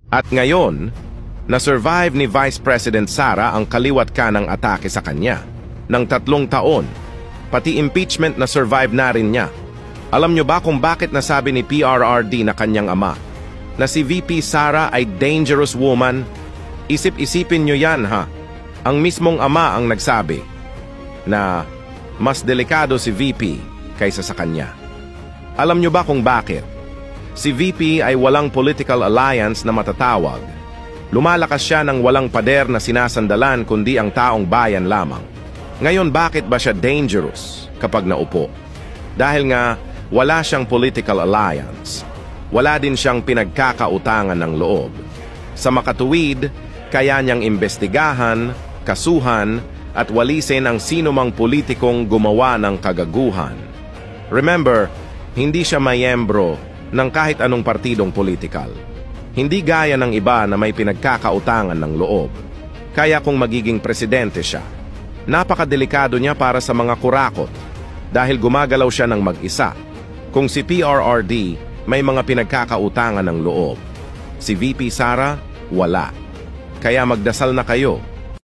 At ngayon, na-survive ni Vice President Sara ang kaliwat kanang atake sa kanya ng 3 taon. Pati impeachment na survive na rin niya. Alam nyo ba kung bakit nasabi ni PRRD na kanyang ama na si VP Sara ay dangerous woman? Isip-isipin nyo yan ha. Ang mismong ama ang nagsabi na mas delikado si VP kaysa sa kanya. Alam nyo ba kung bakit? Si VP ay walang political alliance na matatawag. Lumalakas siya ng walang pader na sinasandalan kundi ang taong bayan lamang. Ngayon bakit ba siya dangerous kapag naupo? Dahil nga wala siyang political alliance. Wala din siyang pinagkakautangan ng loob. Sa makatuwid, kaya niyang imbestigahan, kasuhan, at walisin ang sinumang politikong gumawa ng kagaguhan. Remember, hindi siya mayembro ng kahit anong partidong politikal. Hindi gaya ng iba na may pinagkakautangan ng loob. Kaya kung magiging presidente siya, napakadelikado niya para sa mga kurakot dahil gumagalaw siya ng mag-isa. Kung si PRRD may mga pinagkakautangan ng loob, si VP Sara wala. Kaya magdasal na kayo